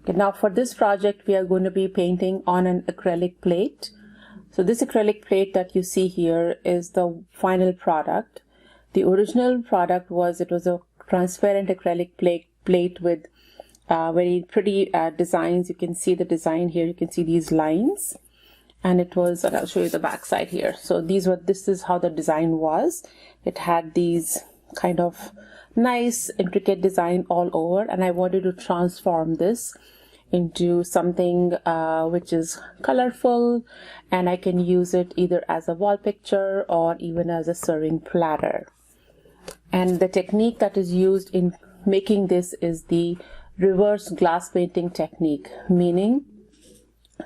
Okay, now for this project, we are going to be painting on an acrylic plate. So this acrylic plate that you see here is the final product. The original product was, it was a transparent acrylic plate with very pretty designs. You can see the design here. You can see these lines. And it was, and I'll show you the back side here. So this is how the design was. It had these kind of nice intricate design all over, and I wanted to transform this into something which is colorful, and I can use it either as a wall picture or even as a serving platter. And the technique that is used in making this is the reverse glass painting technique, meaning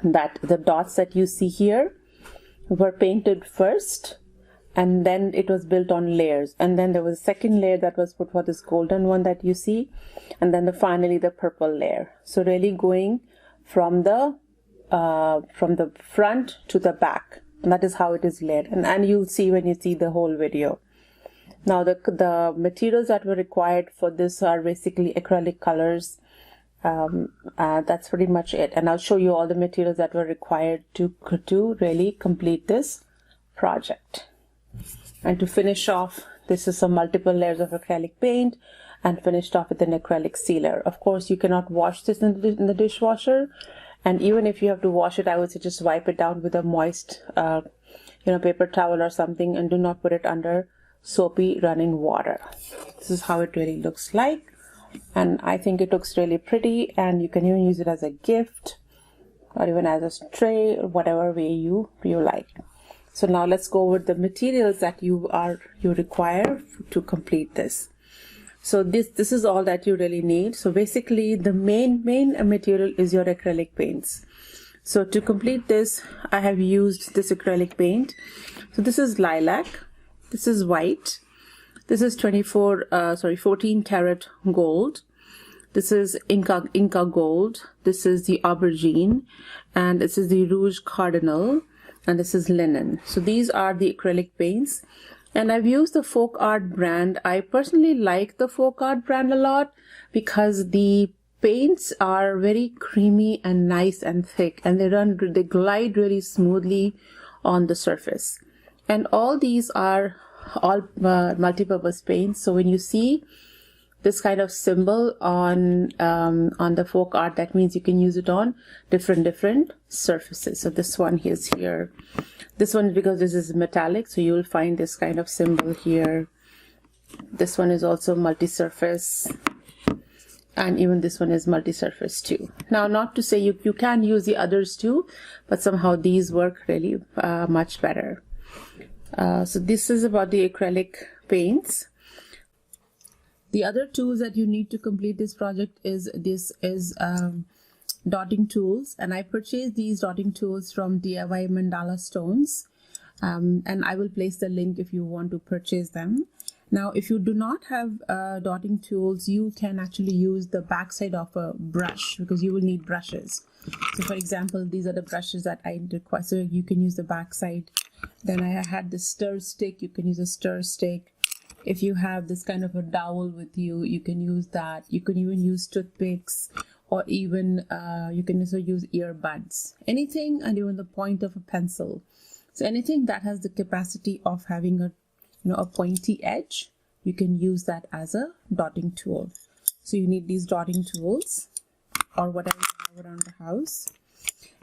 that the dots that you see here were painted first, and then it was built on layers, and then there was a second layer that was put for this golden one that you see, and then finally the purple layer. So really going from the front to the back, and that is how it is layered, and you'll see when you see the whole video. Now the materials that were required for this are basically acrylic colors. That's pretty much it, and I'll show you all the materials that were required to really complete this project. And to finish off, this is some multiple layers of acrylic paint, and finished off with an acrylic sealer. Of course, you cannot wash this in the dishwasher, and even if you have to wash it, I would say just wipe it down with a moist paper towel or something, and do not put it under soapy running water. This is how it really looks like, and I think it looks really pretty, and you can even use it as a gift or even as a tray, or whatever way you like. So now let's go over the materials that you require to complete this. So this is all that you really need. So basically the main material is your acrylic paints. So to complete this, I have used this acrylic paint. So this is lilac, this is white, this is 14 karat gold, this is Inca gold, this is the aubergine, and this is the rouge cardinal, and this is linen. So these are the acrylic paints, and I've used the Folk Art brand. I personally like the Folk Art brand a lot because the paints are very creamy and nice and thick, and they glide really smoothly on the surface. And all these are multi-purpose paints. So when you see this kind of symbol on the Folk Art, that means you can use it on different surfaces. So this one is here. This one, because this is metallic, so you will find this kind of symbol here. This one is also multi-surface, and even this one is multi-surface too. Now, not to say you can use the others too, but somehow these work really much better. So this is about the acrylic paints. The other tools that you need to complete this project is dotting tools, and I purchased these dotting tools from DIY Mandala Stones, and I will place the link if you want to purchase them. Now, if you do not have dotting tools, you can actually use the backside of a brush, because you will need brushes. So for example, these are the brushes that I require, so you can use the backside. Then I had the stir stick. You can use a stir stick. If you have this kind of a dowel with you, you can use that. You can even use toothpicks, or even you can also use earbuds, anything, and even the point of a pencil. So anything that has the capacity of having a pointy edge, you can use that as a dotting tool. So you need these dotting tools or whatever you have around the house.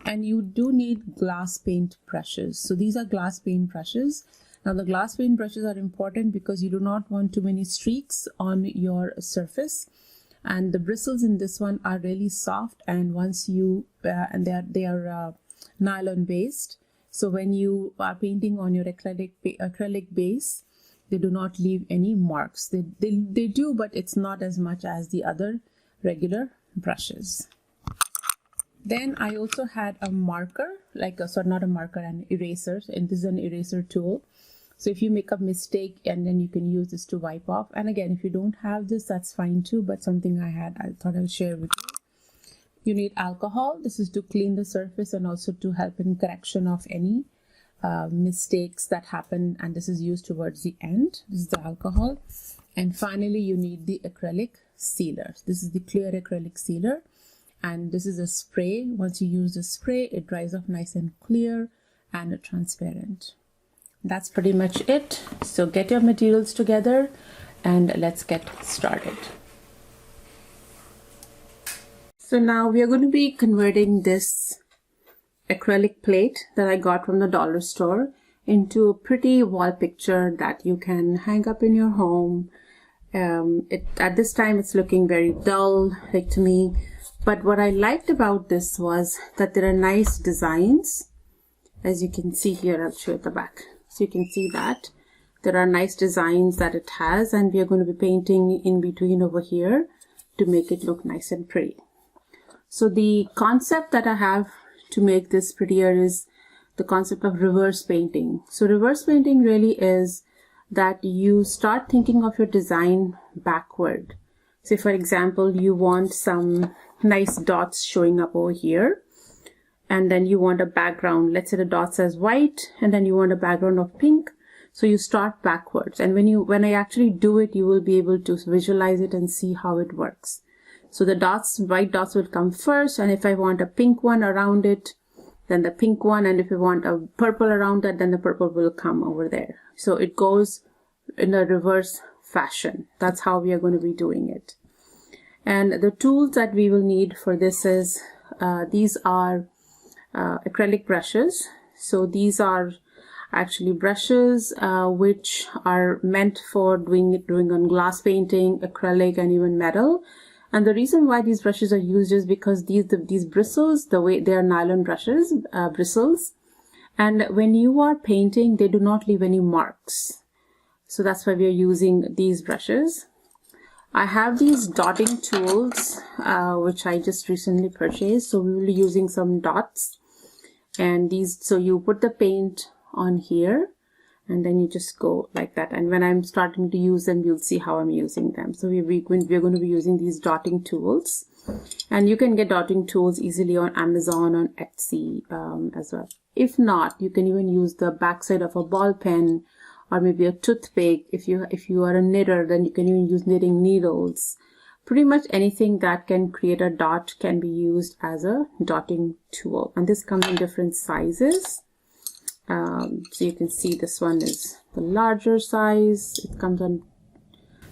And you do need glass paint brushes. So these are glass paint brushes. Now the glass paint brushes are important because you do not want too many streaks on your surface. And the bristles in this one are really soft, and once you and they are nylon based. So when you are painting on your acrylic base, they do not leave any marks. They do, but it's not as much as the other regular brushes. Then I also had a marker, not a marker, an eraser, and this is an eraser tool. So if you make a mistake, and then you can use this to wipe off. And again, if you don't have this, that's fine too, but something I thought I would share with you. You need alcohol. This is to clean the surface and also to help in correction of any mistakes that happen, and this is used towards the end. This is the alcohol. And finally, you need the acrylic sealer. This is the clear acrylic sealer. And this is a spray. Once you use the spray, it dries off nice and clear and transparent. That's pretty much it. So get your materials together and let's get started. So now we are going to be converting this acrylic plate that I got from the dollar store into a pretty wall picture that you can hang up in your home. At this time it's looking very dull, like to me, but what I liked about this was that there are nice designs. As you can see here, I'll show you at the back. So you can see that there are nice designs that it has, and we are going to be painting in between over here to make it look nice and pretty. So the concept that I have to make this prettier is the concept of reverse painting. So reverse painting really is that you start thinking of your design backward. So for example, you want some nice dots showing up over here, and then you want a background. Let's say the dot says white, and then you want a background of pink. So you start backwards, and when I actually do it, you will be able to visualize it and see how it works. So the dots, white dots will come first, and if I want a pink one around it, then the pink one, and if you want a purple around that, then the purple will come over there. So it goes in a reverse fashion. That's how we are going to be doing it. And the tools that we will need for this is, these are acrylic brushes. So these are actually brushes which are meant for doing on glass painting, acrylic, and even metal. And the reason why these brushes are used is because these bristles, the way they are nylon brushes, bristles, and when you are painting, they do not leave any marks. So that's why we are using these brushes. I have these dotting tools, which I just recently purchased. So we will be using some dots, and these. So you put the paint on here, and then you just go like that. And when I'm starting to use them, you'll see how I'm using them. So we're going to be using these dotting tools, and you can get dotting tools easily on Amazon, on Etsy as well. If not, you can even use the backside of a ball pen, or maybe a toothpick. If you are a knitter, then you can even use knitting needles. Pretty much anything that can create a dot can be used as a dotting tool. And this comes in different sizes. So you can see this one is the larger size. It comes on,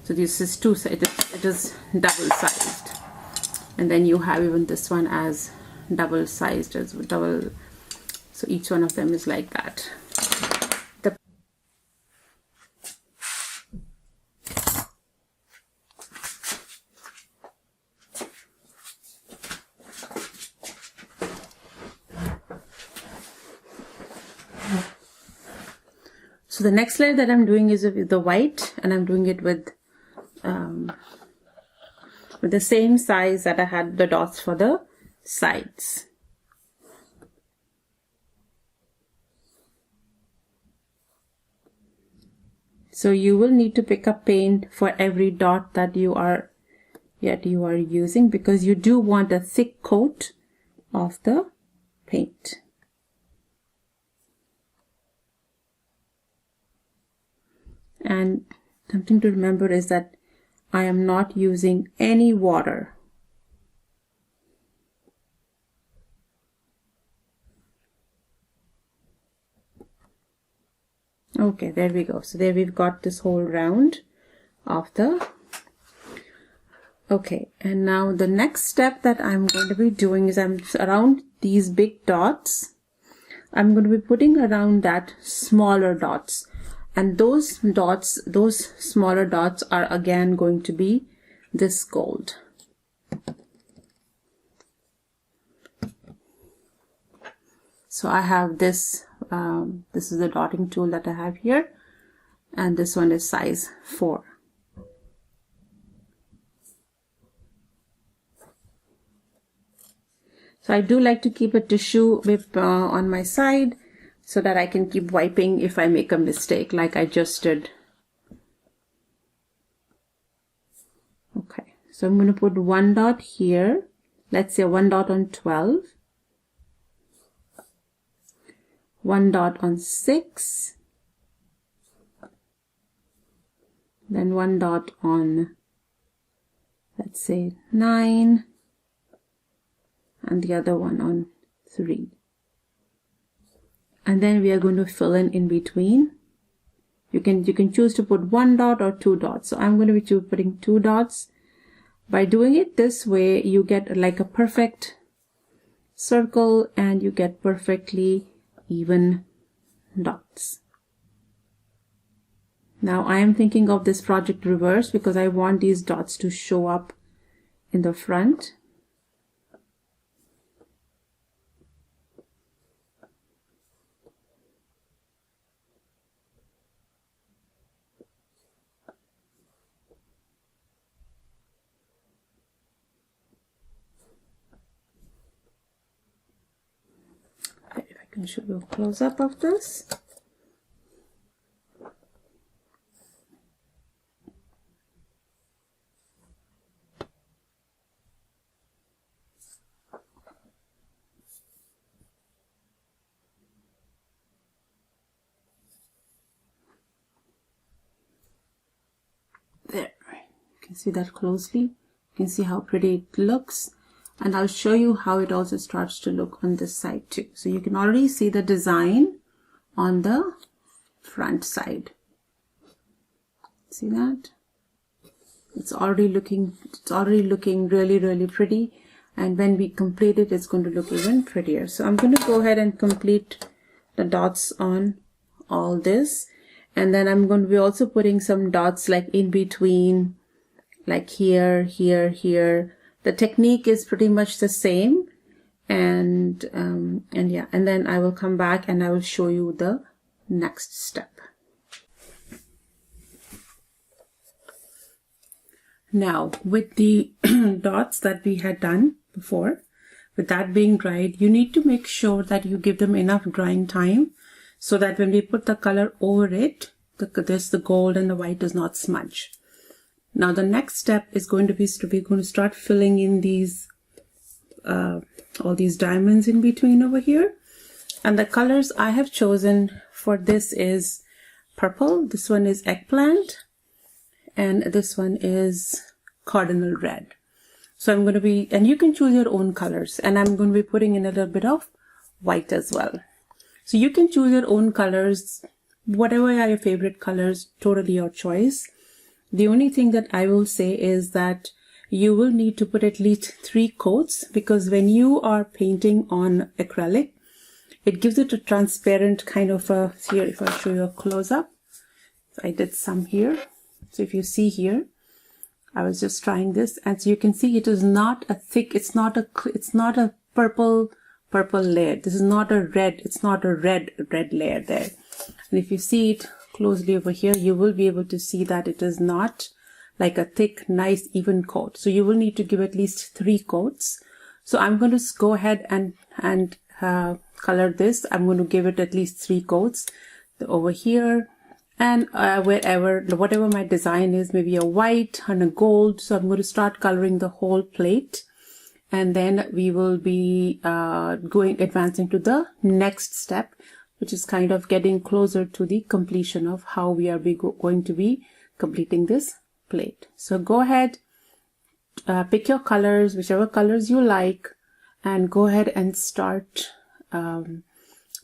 so this is it is double sized, and then you have even this one as double sized as double. So each one of them is like that. So the next layer that I'm doing is with the white, and I'm doing it with the same size that I had the dots for the sides. So you will need to pick up paint for every dot that you are using, because you do want a thick coat of the paint. And something to remember is that I am not using any water. Okay, there we go. So there we've got this whole round of the. Okay, and now the next step that I'm going to be doing is around these big dots, I'm going to be putting around that smaller dots. And those dots, those smaller dots are again going to be this gold. So I have this, this is the dotting tool that I have here, and this one is size 4. So I do like to keep a tissue on my side, so that I can keep wiping if I make a mistake like I just did. Okay, so I'm going to put one dot here. Let's say one dot on 12. One dot on 6. Then one dot on, let's say 9. and the other one on 3. And then we are going to fill in between. You can choose to put 1 dot or 2 dots. So I'm going to be putting 2 dots. By doing it this way, you get like a perfect circle and you get perfectly even dots. Now I am thinking of this project reverse because I want these dots to show up in the front. If I can show you a close-up of this. There, you can see that closely. You can see how pretty it looks, and I'll show you how it also starts to look on this side too. So you can already see the design on the front side. See that? It's already looking really, really pretty, and when we complete it, it's going to look even prettier. So I'm going to go ahead and complete the dots on all this. And then I'm going to be also putting some dots like in between, like here, here, here. The technique is pretty much the same. And yeah, and then I will come back and I will show you the next step. Now, with the dots that we had done before, with that being dried, you need to make sure that you give them enough drying time so that when we put the color over it, the gold and the white does not smudge. Now the next step is going to be we're going to start filling in these all these diamonds in between over here. And the colors I have chosen for this is purple, this one is eggplant, and this one is cardinal red. So I'm going to be, and you can choose your own colors, and I'm going to be putting in a little bit of white as well. So you can choose your own colors, whatever are your favorite colors, totally your choice. The only thing that I will say is that you will need to put at least 3 coats, because when you are painting on acrylic, it gives it a transparent kind of a, here if I show you a close-up, so I did some here. So if you see here, I was just trying this, and so you can see it is not a thick, it's not a purple layer. This is not a red, it's not a red layer there. And if you see it closely over here, you will be able to see that it is not like a thick, nice, even coat. So you will need to give at least 3 coats. So I'm going to go ahead and color this. I'm going to give it at least 3 coats over here, and whatever my design is, maybe a white and a gold. So I'm going to start coloring the whole plate, and then we will be advancing to the next step, which is kind of getting closer to the completion of how we are going to be completing this plate. So go ahead, pick your colors, whichever colors you like, and go ahead and start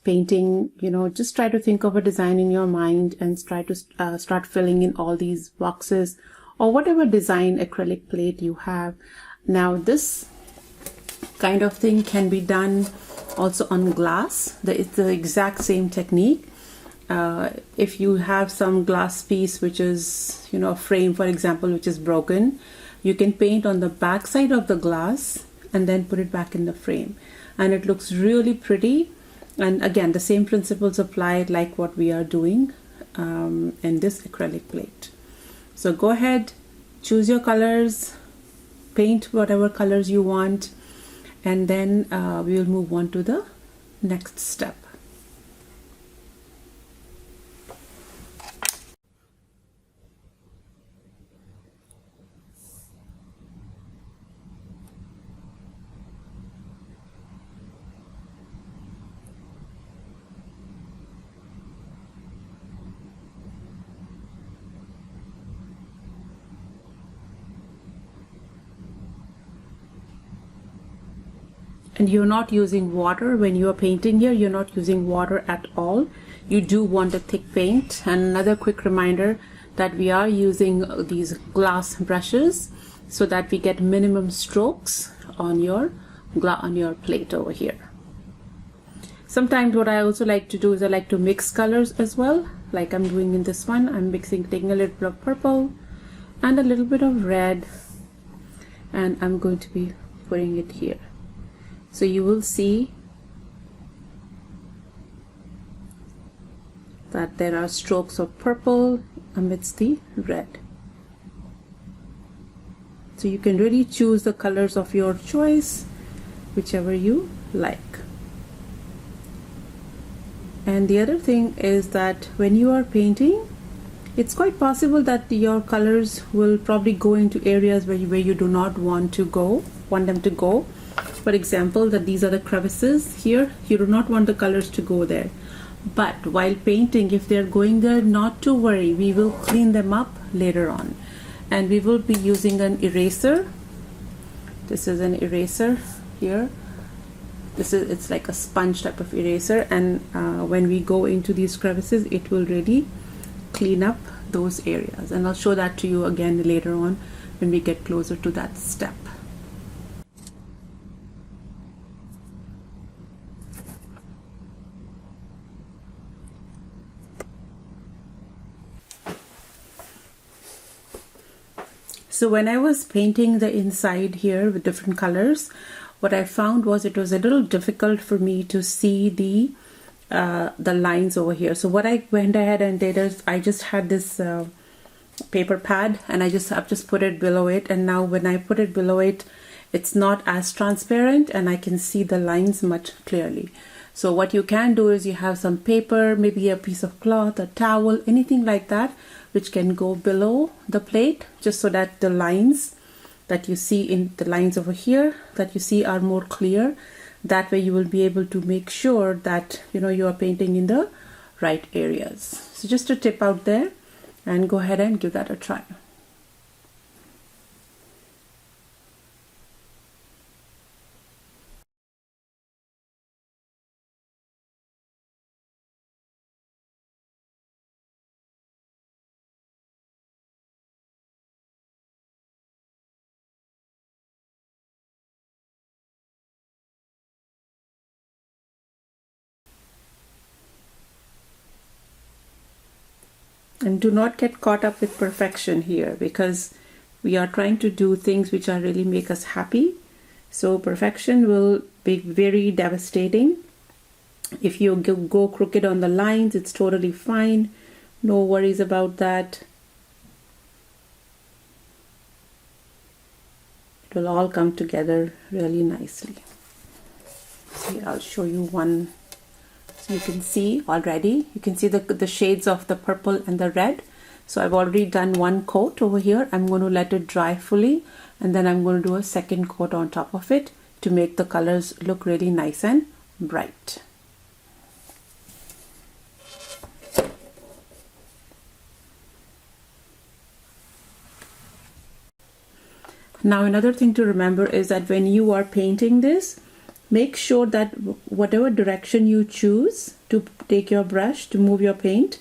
painting. You know, just try to think of a design in your mind and try to start filling in all these boxes or whatever design acrylic plate you have. Now this kind of thing can be done also on glass. It's the exact same technique. If you have some glass piece which is, you know, a frame for example, which is broken, you can paint on the back side of the glass and then put it back in the frame, and it looks really pretty. And again, the same principles apply like what we are doing in this acrylic plate. So go ahead, choose your colors, paint whatever colors you want, and then we will move on to the next step. and you're not using water when you are painting here, you're not using water at all. You do want a thick paint. And another quick reminder that we are using these glass brushes so that we get minimum strokes on your plate over here. Sometimes what I also like to do is I like to mix colors as well, like I'm doing in this one. I'm taking a little bit of purple and a little bit of red, and I'm going to be putting it here. So you will see that there are strokes of purple amidst the red. So you can really choose the colors of your choice, whichever you like. And the other thing is that when you are painting, it's quite possible that your colors will probably go into areas where you do not want them to go. For example, that these are the crevices here. You do not want the colors to go there. But while painting, if they're going there, not to worry, we will clean them up later on. And we will be using an eraser. This is an eraser here. It's like a sponge type of eraser, and when we go into these crevices, it will really clean up those areas. And I'll show that to you again later on when we get closer to that step. So when I was painting the inside here with different colors, what I found was it was a little difficult for me to see the lines over here. So what I went ahead and did is I just had this paper pad, and I've just put it below it, and now when I put it below it, it's not as transparent and I can see the lines much clearly. So what you can do is you have some paper, maybe a piece of cloth, a towel, anything like that, which can go below the plate, just so that the lines that you see in the lines over here that you see are more clear. That way you will be able to make sure that you are painting in the right areas. So just a tip out there, and go ahead and give that a try. And do not get caught up with perfection here, because we are trying to do things which are really make us happy. So perfection will be very devastating. If you go crooked on the lines, it's totally fine. No worries about that. It will all come together really nicely. Here, I'll show you one. You can see already, you can see the shades of the purple and the red. So I've already done one coat over here. I'm going to let it dry fully, and then I'm going to do a second coat on top of it to make the colors look really nice and bright. Now another thing to remember is that when you are painting this, make sure that whatever direction you choose to take your brush to move your paint,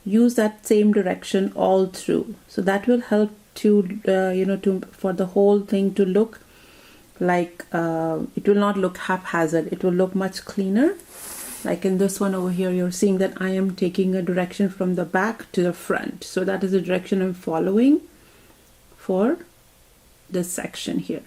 use that same direction all through. So that will help to for the whole thing to look like it will not look haphazard. It will look much cleaner. Like in this one over here, you're seeing that I am taking a direction from the back to the front. So that is the direction I'm following for this section here.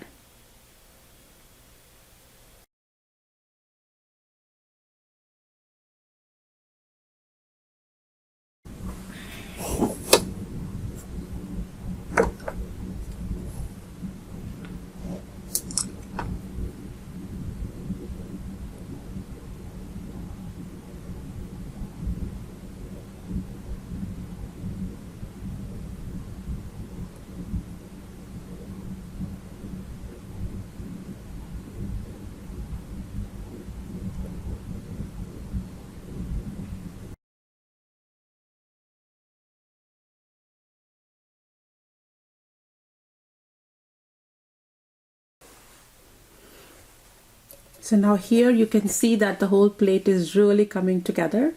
So now here you can see that the whole plate is really coming together.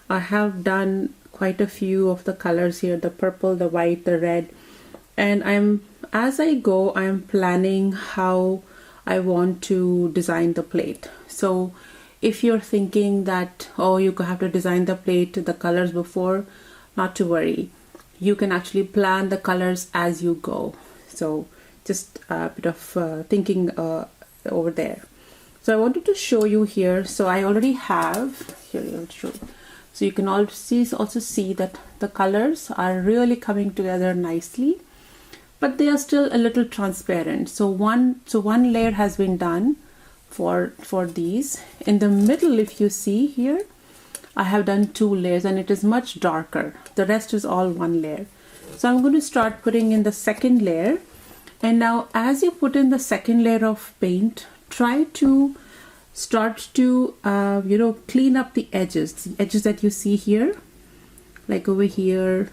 I have done quite a few of the colors here, the purple, the white, the red, and as I go, I'm planning how I want to design the plate. So if you're thinking that, oh, you have to design the plate, the colors before, not to worry. You can actually plan the colors as you go. So just a bit of thinking over there. So I wanted to show you here. So I already have, here I'll show you. So you can also see that the colors are really coming together nicely, but they are still a little transparent. So one layer has been done for these. In the middle, if you see here, I have done 2 layers and it is much darker. The rest is all 1 layer. So I'm going to start putting in the second layer. And now as you put in the second layer of paint, try to start to clean up the edges that you see here, like over here,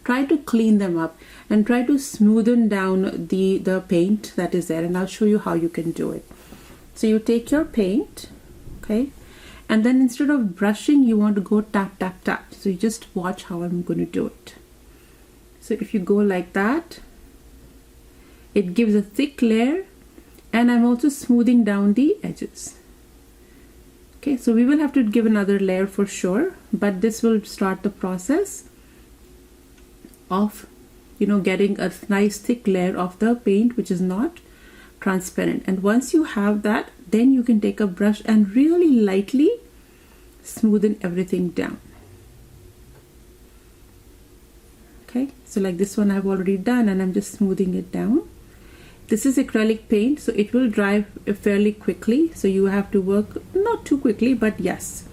try to clean them up and try to smoothen down the paint that is there, and I'll show you how you can do it. So you take your paint, okay, and then instead of brushing, you want to go tap, tap, tap. So you just watch how I'm going to do it. So if you go like that, it gives a thick layer, and I'm also smoothing down the edges. Okay, so we will have to give another layer for sure, but this will start the process of getting a nice thick layer of the paint which is not transparent. And once you have that, then you can take a brush and really lightly smoothen everything down. Okay, so like this one I've already done, and I'm just smoothing it down. This is acrylic paint, so it will dry fairly quickly, so you have to work not too quickly, but yes,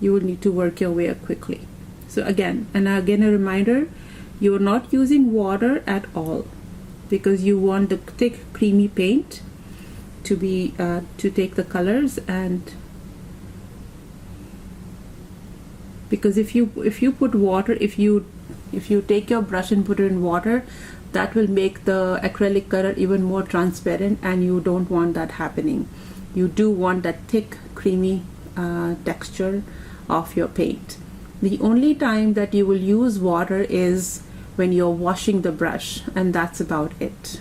you will need to work your way up quickly. So again a reminder, you're not using water at all, because you want the thick creamy paint to be to take the colors. And because if you put water, if you take your brush and put it in water, that will make the acrylic color even more transparent, and you don't want that happening. You do want that thick creamy texture of your paint. The only time that you will use water is when you're washing the brush, and that's about it.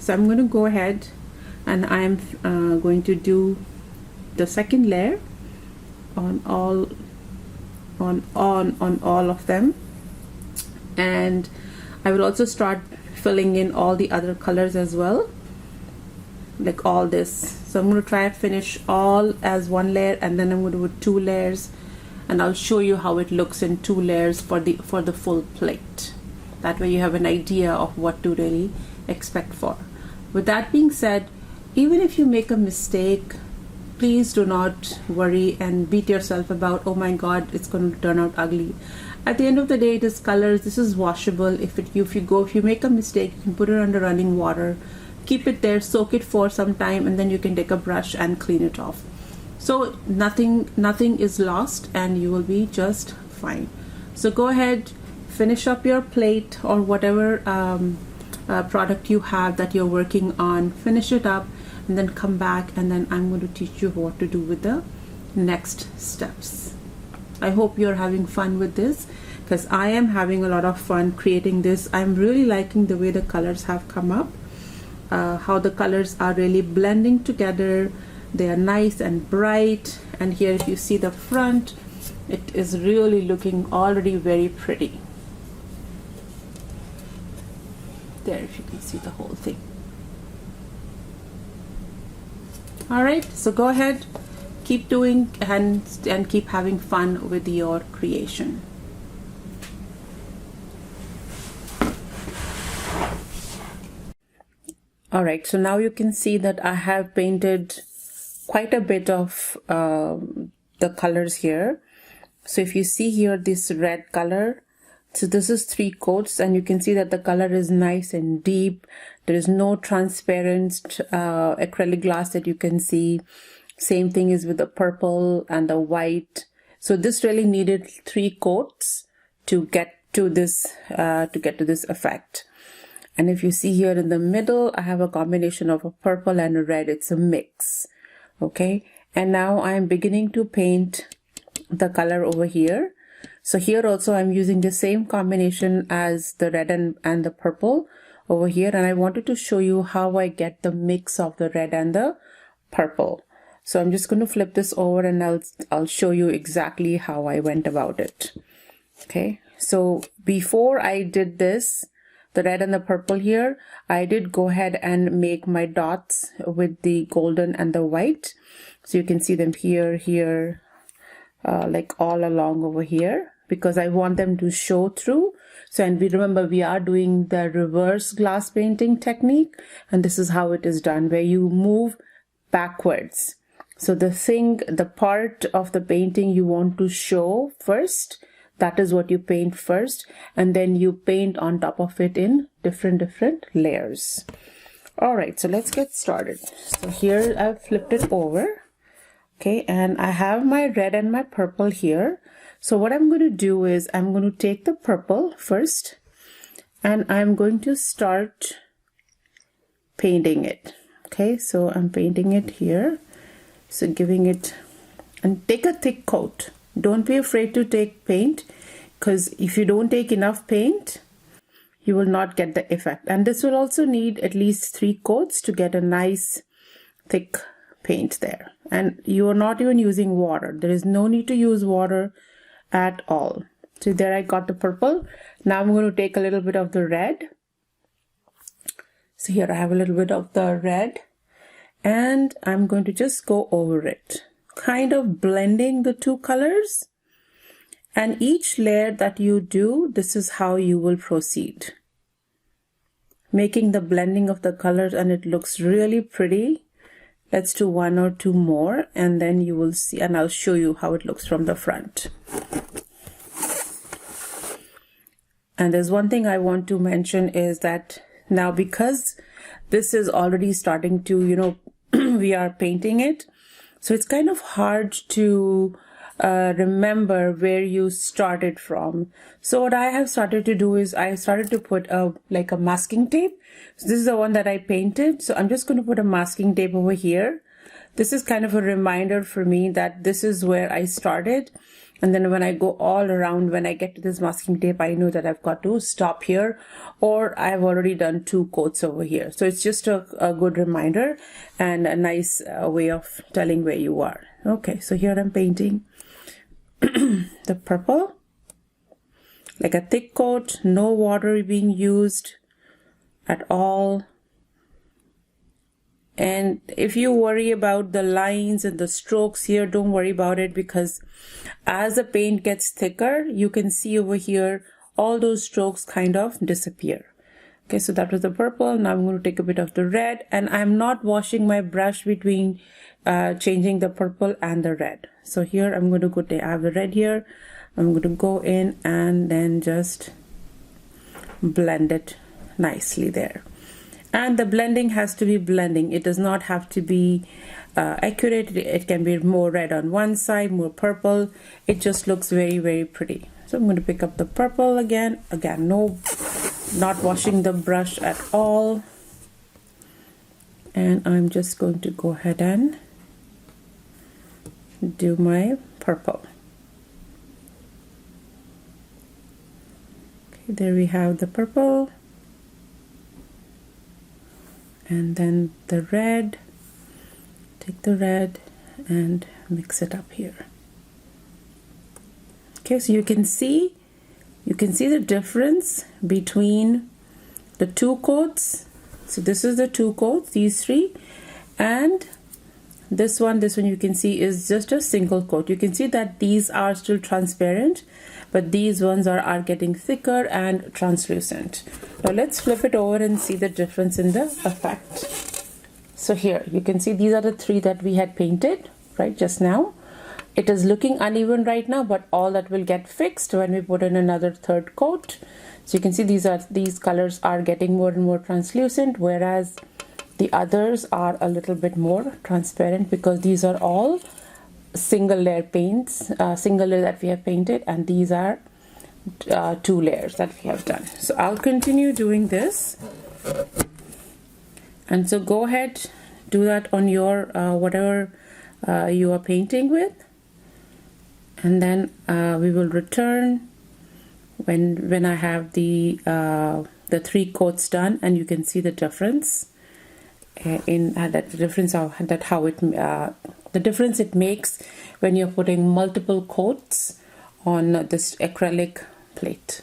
So I'm going to go ahead and I'm going to do the second layer on all of them, and I will also start filling in all the other colors as well, like all this. So I'm going to try and finish all as 1 layer, and then I'm going to do 2 layers, and I'll show you how it looks in 2 layers for the full plate. That way you have an idea of what to really expect for. With that being said, even if you make a mistake, please do not worry and beat yourself about, oh my god, it's going to turn out ugly. At the end of the day, it is colors. This is washable. If you make a mistake, you can put it under running water, keep it there, soak it for some time, and then you can take a brush and clean it off. So nothing is lost, and you will be just fine. So go ahead, finish up your plate or whatever product you have that you're working on, finish it up, and then come back, and then I'm going to teach you what to do with the next steps. I hope you're having fun with this, because I am having a lot of fun creating this. I'm really liking the way the colors have come up, how the colors are really blending together. They are nice and bright, and here if you see the front, it is really looking already very pretty. There, if you can see the whole thing. Alright, so go ahead, keep doing and keep having fun with your creation. Alright, so now you can see that I have painted quite a bit of the colors here. So if you see here this red color, so this is 3 coats, and you can see that the color is nice and deep. There is no transparent acrylic glass that you can see. Same thing is with the purple and the white. So this really needed 3 coats to get to this effect. And if you see here in the middle, I have a combination of a purple and a red. It's a mix. Okay, and now I'm beginning to paint the color over here. So here also I'm using the same combination as the red and the purple over here, and I wanted to show you how I get the mix of the red and the purple. So I'm just going to flip this over and I'll show you exactly how I went about it. Okay, so before I did this, the red and the purple here, I did go ahead and make my dots with the golden and the white. So you can see them here, like all along over here, because I want them to show through. So, and we remember we are doing the reverse glass painting technique, and this is how it is done, where you move backwards. So the part of the painting you want to show first, that is what you paint first, and then you paint on top of it in different layers. All right, so let's get started. So here I've flipped it over. Okay, and I have my red and my purple here. So what I'm going to do is I'm going to take the purple first, and I'm going to start painting it. Okay, so I'm painting it here. So giving it, and take a thick coat. Don't be afraid to take paint, because if you don't take enough paint, you will not get the effect. And this will also need at least 3 coats to get a nice thick paint there. And you are not even using water. There is no need to use water at all. So there I got the purple. Now I'm going to take a little bit of the red. So here I have a little bit of the red, and I'm going to just go over it, kind of blending the 2 colors. And each layer that you do, this is how you will proceed, making the blending of the colors, and it looks really pretty. Let's do 1 or 2 more, and then you will see, and I'll show you how it looks from the front. And there's one thing I want to mention is that now, because this is already starting to, you know, we are painting it, so it's kind of hard to remember where you started from. So what I have started to do is I started to put like a masking tape. So this is the one that I painted. So I'm just going to put a masking tape over here. This is kind of a reminder for me that this is where I started. And then when I go all around, when I get to this masking tape, I know that I've got to stop here, or I've already done 2 coats over here. So it's just a good reminder and a nice way of telling where you are. Okay, so here I'm painting the purple, like a thick coat, no water being used at all. And if you worry about the lines and the strokes here, don't worry about it, because as the paint gets thicker, you can see over here all those strokes kind of disappear. Okay, so that was the purple. Now I'm going to take a bit of the red, and I'm not washing my brush between changing the purple and the red. So here I'm going to go, I have the red here. I'm going to go in and then just blend it nicely there. And the blending has to be blending. It does not have to be accurate. It can be more red on one side, more purple. It just looks very pretty. So I'm going to pick up the purple again. Again, no, not washing the brush at all. And I'm just going to go ahead and do my purple. Okay, there we have the purple. And then the red, take the red and mix it up here. Okay, so you can see the difference between the 2 coats. So this is the 2 coats, these 3, and this one you can see is just a single coat. You can see that these are still transparent, but these ones are getting thicker and translucent. Now let's flip it over and see the difference in the effect. So here you can see these are the 3 that we had painted right just now. It is looking uneven right now, but all that will get fixed when we put in another 3rd coat. So you can see these colors are getting more and more translucent, whereas the others are a little bit more transparent, because these are all single layer paints, single layer that we have painted, and these are 2 layers that we have done. So I'll continue doing this And so go ahead, do that on your whatever you are painting with, and then we will return when I have the 3 coats done, and you can see the difference in that difference of that how it the difference it makes when you're putting multiple coats on this acrylic plate.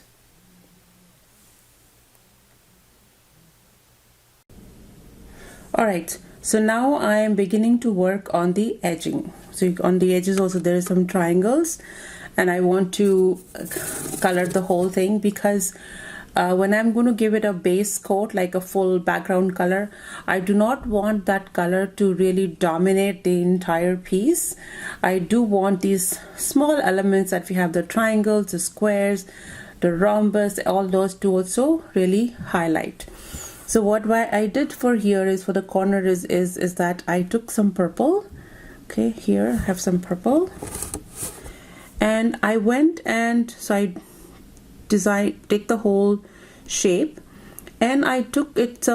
Alright, so now I am beginning to work on the edging. So on the edges also there are some triangles, and I want to color the whole thing because when I'm going to give it a base coat, like a full background color, I do not want that color to really dominate the entire piece. I do want these small elements that we have, the triangles, the squares, the rhombus, all those to also really highlight. So what I did for here is, for the corner is that I took some purple. Okay, here I have some purple, and I went and so I take the whole shape, and I took it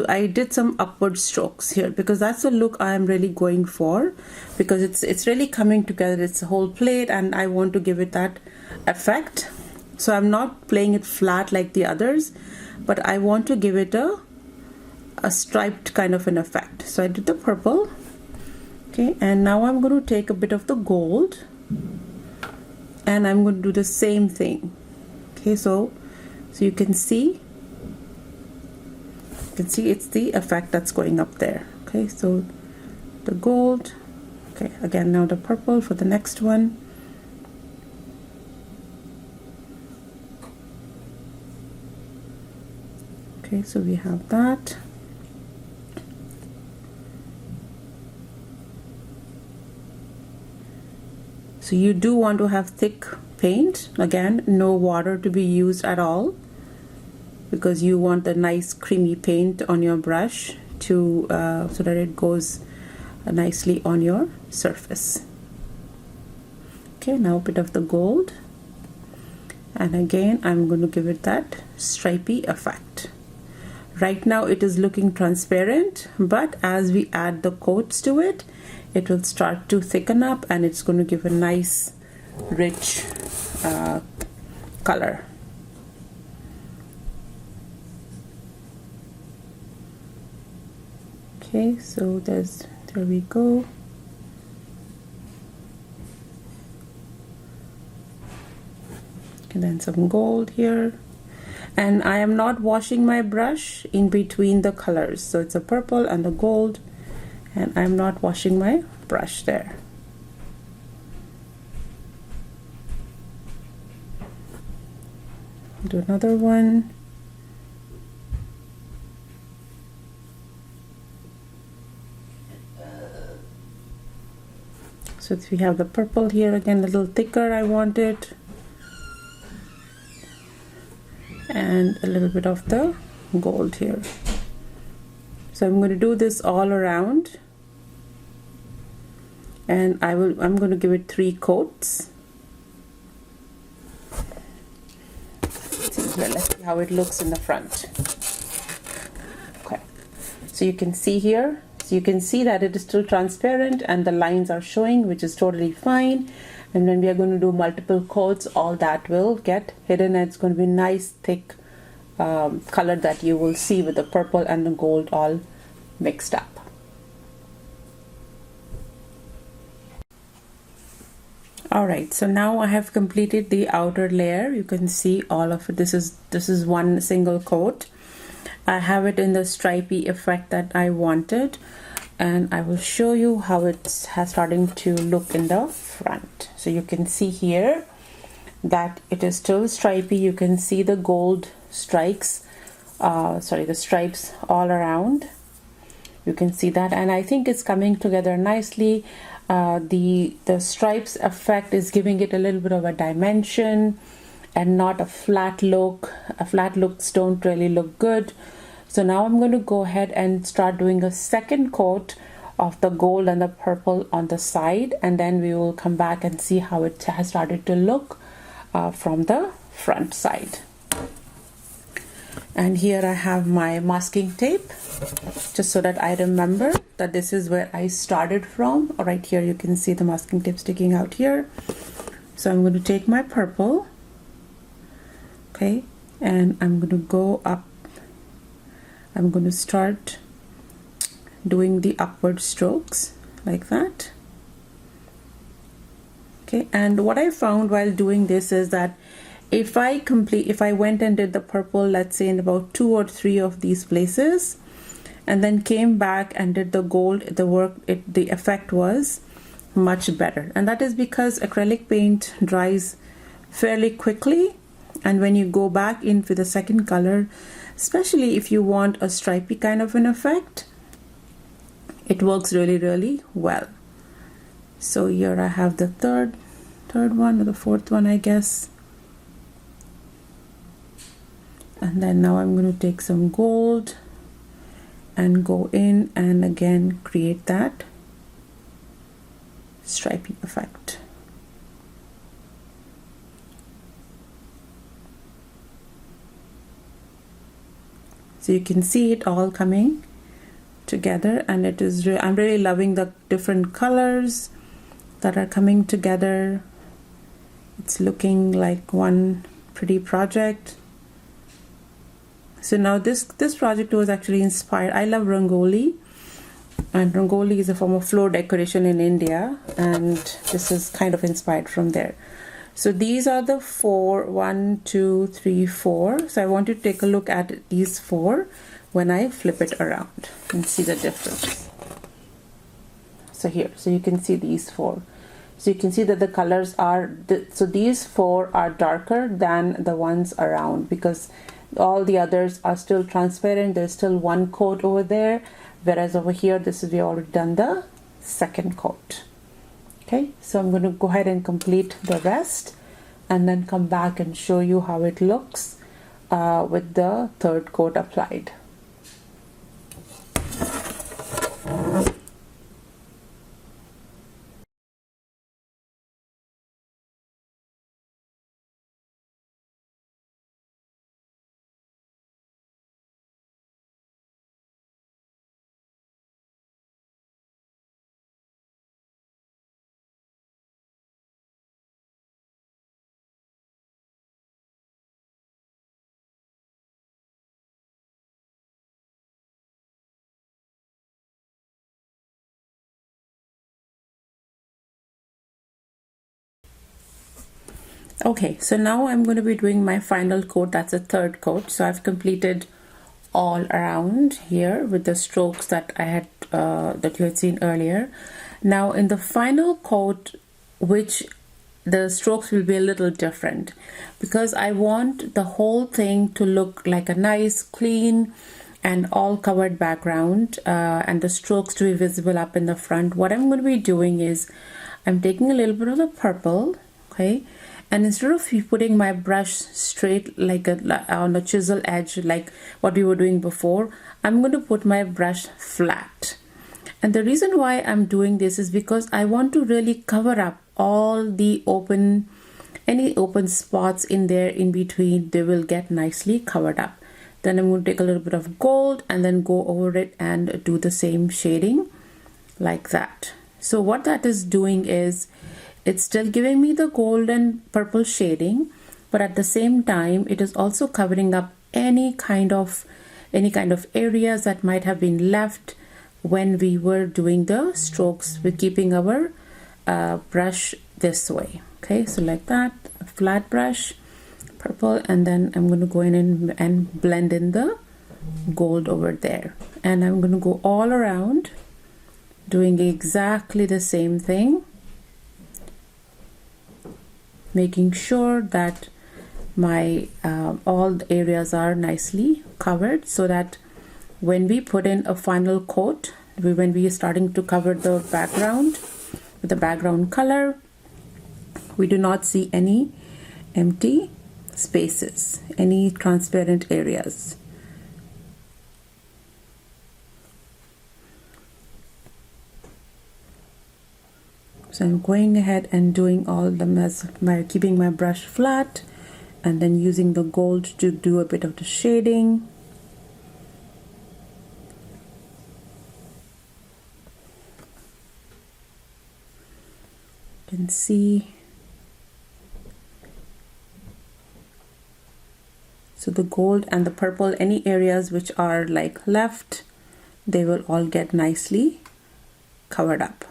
I did some upward strokes here because that's the look I am really going for, because it's really coming together. It's a whole plate and I want to give it that effect. So I'm not playing it flat like the others, but I want to give it a striped kind of an effect. So I did the purple. Okay, and now I'm going to take a bit of the gold and I'm going to do the same thing. Okay, so you can see it's the effect that's going up there. Okay, so the gold. Okay, again now the purple for the next one. Okay, so we have that. So you do want to have thick paint. Again, no water to be used at all, because you want the nice creamy paint on your brush to so that it goes nicely on your surface. Okay, now a bit of the gold, and again I'm going to give it that stripy effect. Right now it is looking transparent, but as we add the coats to it, it will start to thicken up and it's going to give a nice rich color. Okay, so there we go. And then some gold here. And I am not washing my brush in between the colors. So it's a purple and the gold, and I'm not washing my brush there. Do another one. So we have the purple here again, a little thicker I want it, and a little bit of the gold here. So I'm going to do this all around, and I'm going to give it 3 coats. Let's see how it looks in the front. Okay, so you can see here, so you can see that it is still transparent and the lines are showing, which is totally fine. And when we are going to do multiple coats, all that will get hidden, and it's going to be nice thick color that you will see with the purple and the gold all mixed up. Alright, so now I have completed the outer layer. You can see all of it. This is one single coat. I have it in the stripy effect that I wanted, and I will show you how it has starting to look in the front. So you can see here that it is still stripy. You can see the gold stripes the stripes all around. You can see that, and I think it's coming together nicely. The stripes effect is giving it a little bit of a dimension and not a flat look. Flat looks don't really look good. So now I'm going to go ahead and start doing a second coat of the gold and the purple on the side, and then we will come back and see how it has started to look from the front side. And here I have my masking tape, just so that I remember that this is where I started from. Right here you can see the masking tape sticking out here. So I'm going to take my purple, okay, and I'm going to go up. I'm going to start doing the upward strokes like that. Okay, and what I found while doing this is that if I went and did the purple, let's say in about 2 or 3 of these places, and then came back and did the gold, the effect was much better. And that is because acrylic paint dries fairly quickly, and when you go back in with the second color, especially if you want a stripy kind of an effect, it works really well. So here I have the third one, or the fourth one, I guess. And then now I'm going to take some gold and go in and again create that stripy effect. So you can see it all coming together, and it is I'm really loving the different colors that are coming together. It's looking like one pretty project. So now this project was actually inspired. I love Rangoli, and Rangoli is a form of floor decoration in India, and this is kind of inspired from there. So these are the 4, 1, 2, 3, 4. So I want you to take a look at these 4 when I flip it around and see the difference. So here, so you can see these 4. So you can see that the colors are, so these 4 are darker than the ones around, because all the others are still transparent. There's still one coat over there, whereas over here, we already done the second coat. Okay, so I'm going to go ahead and complete the rest and then come back and show you how it looks with the third coat applied. Okay, so now I'm going to be doing my final coat. That's a third coat. So I've completed all around here with the strokes that I had that you had seen earlier. Now in the final coat, which the strokes will be a little different, because I want the whole thing to look like a nice clean and all covered background, and the strokes to be visible up in the front. What I'm going to be doing is I'm taking a little bit of the purple, okay, and instead of putting my brush straight like on a chisel edge like what we were doing before, I'm going to put my brush flat. And the reason why I'm doing this is because I want to really cover up all the any open spots in there in between. They will get nicely covered up. Then I'm going to take a little bit of gold and then go over it and do the same shading like that. So what that is doing is it's still giving me the gold and purple shading, but at the same time it is also covering up any kind of areas that might have been left when we were doing the strokes with keeping our brush this way. Okay, so like that, a flat brush, purple, and then I'm going to go in and blend in the gold over there, and I'm going to go all around doing exactly the same thing, making sure that my all the areas are nicely covered, so that when we put in a final coat, when we are starting to cover the background with the background color, we do not see any empty spaces, any transparent areas. So I'm going ahead and doing all the keeping my brush flat and then using the gold to do a bit of the shading. You can see. So the gold and the purple, any areas which are like left, they will all get nicely covered up.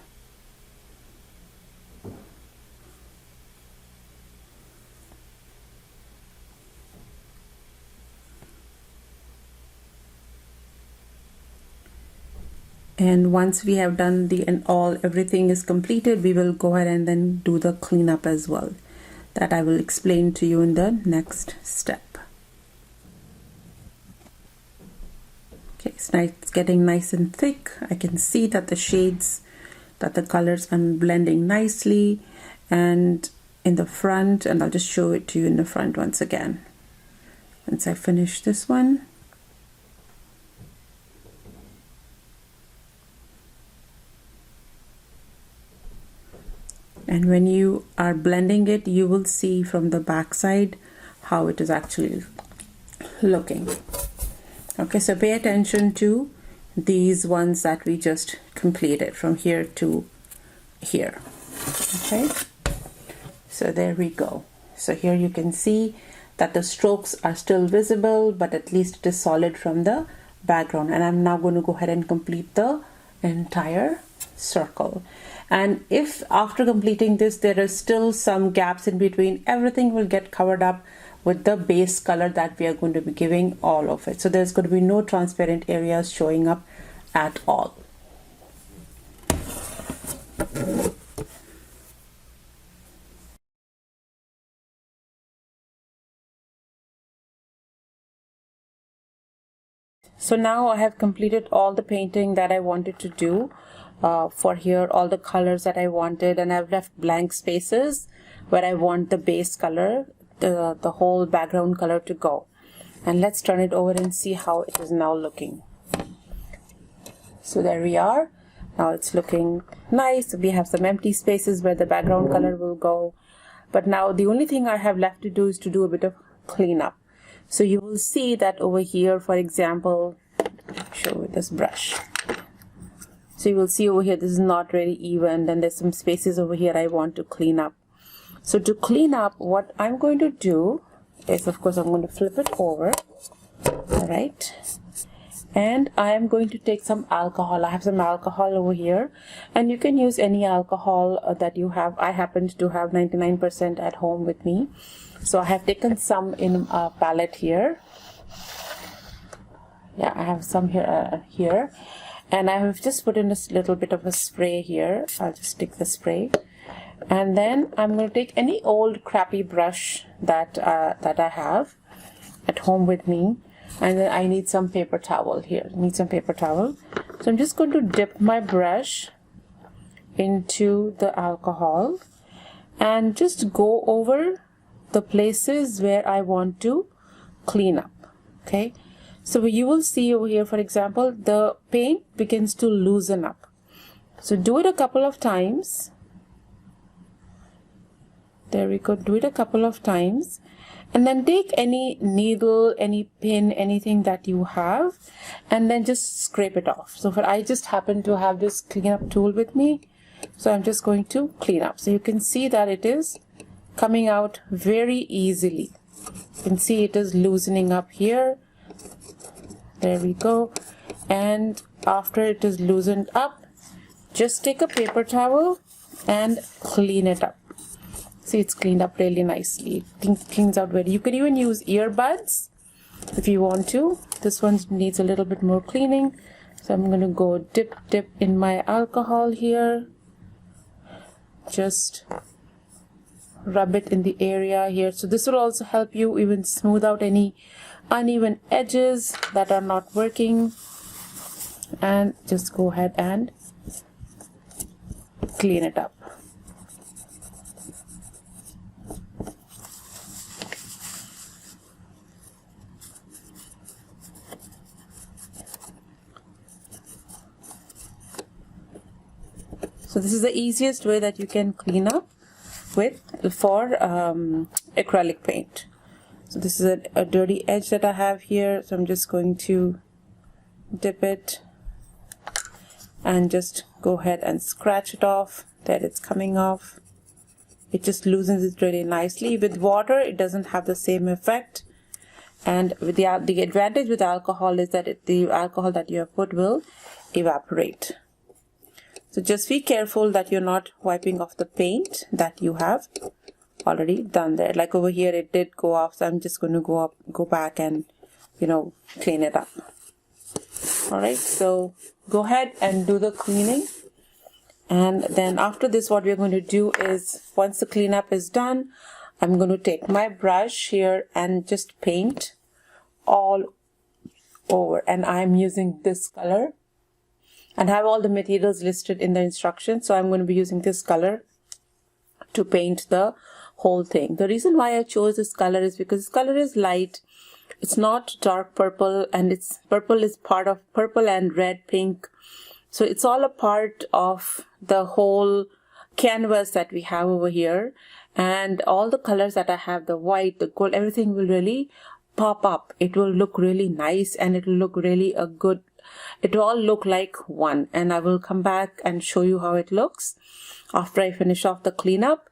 And once we have done everything is completed, we will go ahead and then do the cleanup as well. That I will explain to you in the next step. Okay, it's getting nice and thick. I can see that the shades, that the colors are blending nicely, and in the front, and I'll just show it to you in the front once again. Once I finish this one. And when you are blending it, you will see from the back side how it is actually looking. Okay, so pay attention to these ones that we just completed from here to here. Okay, so there we go. So here you can see that the strokes are still visible, but at least it is solid from the background. And I'm now going to go ahead and complete the entire circle. And if after completing this there are still some gaps in between, everything will get covered up with the base color that we are going to be giving all of it. So there's going to be no transparent areas showing up at all. So now I have completed all the painting that I wanted to do for here, all the colors that I wanted, and I've left blank spaces where I want the base color, the whole background color to go. And let's turn it over and see how it is now looking. So there we are. Now it's looking nice. We have some empty spaces where the background color will go. But now the only thing I have left to do is to do a bit of cleanup. So you will see that over here, for example, show with this brush. So you will see over here, this is not really even. Then there's some spaces over here I want to clean up. So to clean up, what I'm going to do is, of course, I'm going to flip it over. All right. And I am going to take some alcohol. I have some alcohol over here, and you can use any alcohol that you have. I happen to have 99% at home with me. So I have taken some in a palette here. Yeah, I have some here. And I have just put in a little bit of a spray here. I'll just stick the spray. And then I'm going to take any old crappy brush that I have at home with me. And then I need some paper towel here. So I'm just going to dip my brush into the alcohol and just go over the places where I want to clean up. Okay. So you will see over here, for example, the paint begins to loosen up. So do it a couple of times. There we go. Do it a couple of times. And then take any needle, any pin, anything that you have, and then just scrape it off. So I just happen to have this cleanup tool with me. So I'm just going to clean up. So you can see that it is coming out very easily. You can see it is loosening up here. There we go. And after it is loosened up, just take a paper towel and clean it up. See, it's cleaned up really nicely. It cleans out very. You can even use earbuds if you want to. This one needs a little bit more cleaning. So I'm going to go dip in my alcohol here. Just rub it in the area here. So this will also help you even smooth out any uneven edges that are not working. And just go ahead and clean it up. So this is the easiest way that you can clean up for acrylic paint. So this is a dirty edge that I have here, so I'm just going to dip it and just go ahead and scratch it off. There, it's coming off. It just loosens it really nicely. With water it doesn't have the same effect, and with the advantage with alcohol is that the alcohol that you have put will evaporate. So just be careful that you're not wiping off the paint that you have already done there. Like over here it did go off, so I'm just going to go back and clean it up. All right, so go ahead and do the cleaning, and then after this what we're going to do is, once the cleanup is done, I'm going to take my brush here and just paint all over, and I'm using this color, and I have all the materials listed in the instructions, so I'm going to be using this color to paint the whole thing. The reason why I chose this color is because this color is light. It's not dark purple, and it's purple is part of purple and red, pink. So it's all a part of the whole canvas that we have over here. And all the colors that I have, the white, the gold, everything will really pop up. It will look really nice, and it will look really it will all look like one. And I will come back and show you how it looks after I finish off the cleanup.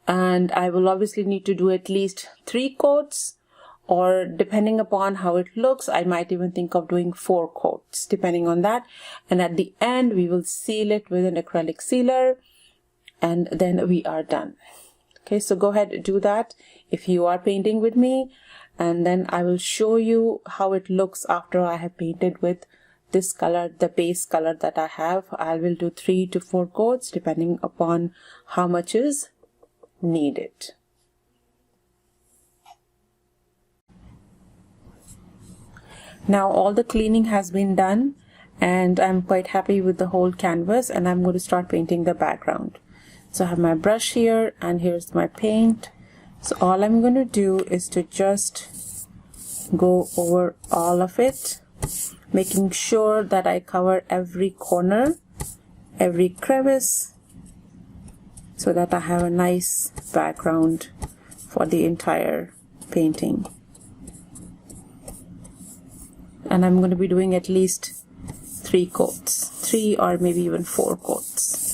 And I will obviously need to do at least 3 coats, or depending upon how it looks, I might even think of doing 4 coats, depending on that. And at the end, we will seal it with an acrylic sealer, and then we are done. Okay, so go ahead and do that if you are painting with me, and then I will show you how it looks after I have painted with this color, the base color that I have. I will do 3 to 4 coats depending upon how much is needed. Now all the cleaning has been done, and I'm quite happy with the whole canvas, and I'm going to start painting the background. So I have my brush here, and here's my paint. So all I'm going to do is to just go over all of it, making sure that I cover every corner, every crevice, so that I have a nice background for the entire painting. And I'm going to be doing at least 3 coats, 3 or maybe even 4 coats.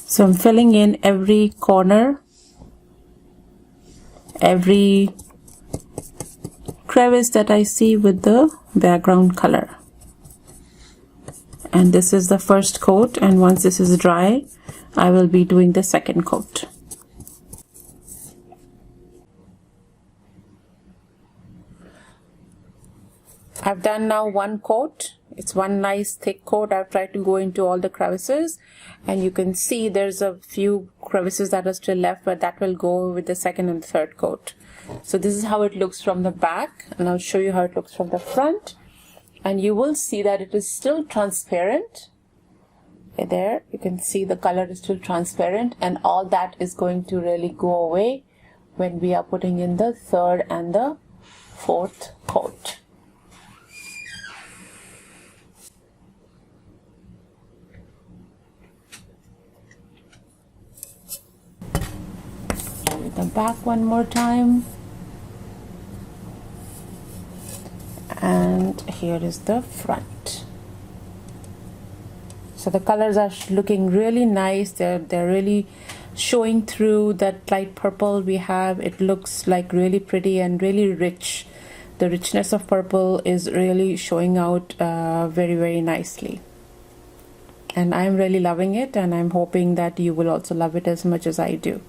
So I'm filling in every corner, every crevice that I see with the background color. And this is the first coat, and once this is dry, I will be doing the second coat. I've done now 1 coat. It's one nice thick coat. I've tried to go into all the crevices, and you can see there's a few crevices that are still left, but that will go with the second and third coat. So this is how it looks from the back, and I'll show you how it looks from the front. and you will see that it is still transparent. There you can see the color is still transparent, and all that is going to really go away when we are putting in the third and the fourth coat. Show the back one more time, and here is the front. So the colors are looking really nice. They're really showing through that light purple we have. It looks like really pretty and really rich. The richness of purple is really showing out very, very nicely. And I'm really loving it, and I'm hoping that you will also love it as much as I do.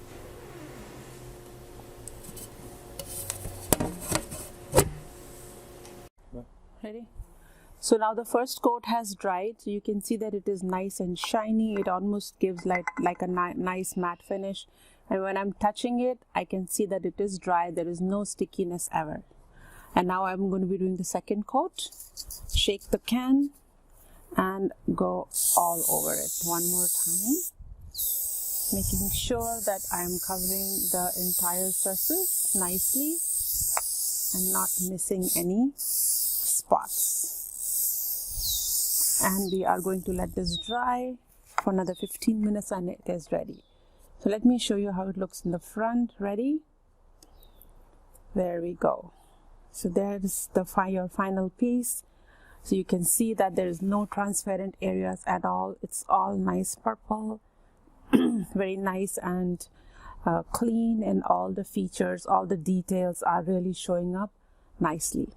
Ready? So now the first coat has dried. You can see that it is nice and shiny. It almost gives like a nice matte finish. And when I'm touching it, I can see that it is dry. There is no stickiness ever. And now I'm going to be doing the second coat. Shake the can and go all over it one more time, making sure that I'm covering the entire surface nicely and not missing any spots. And we are going to let this dry for another 15 minutes and it is ready. So let me show you how it looks in the front. Ready? There we go. So there's your final piece. So you can see that there is no transparent areas at all. It's all nice purple, very nice and clean, and all the features, all the details are really showing up nicely.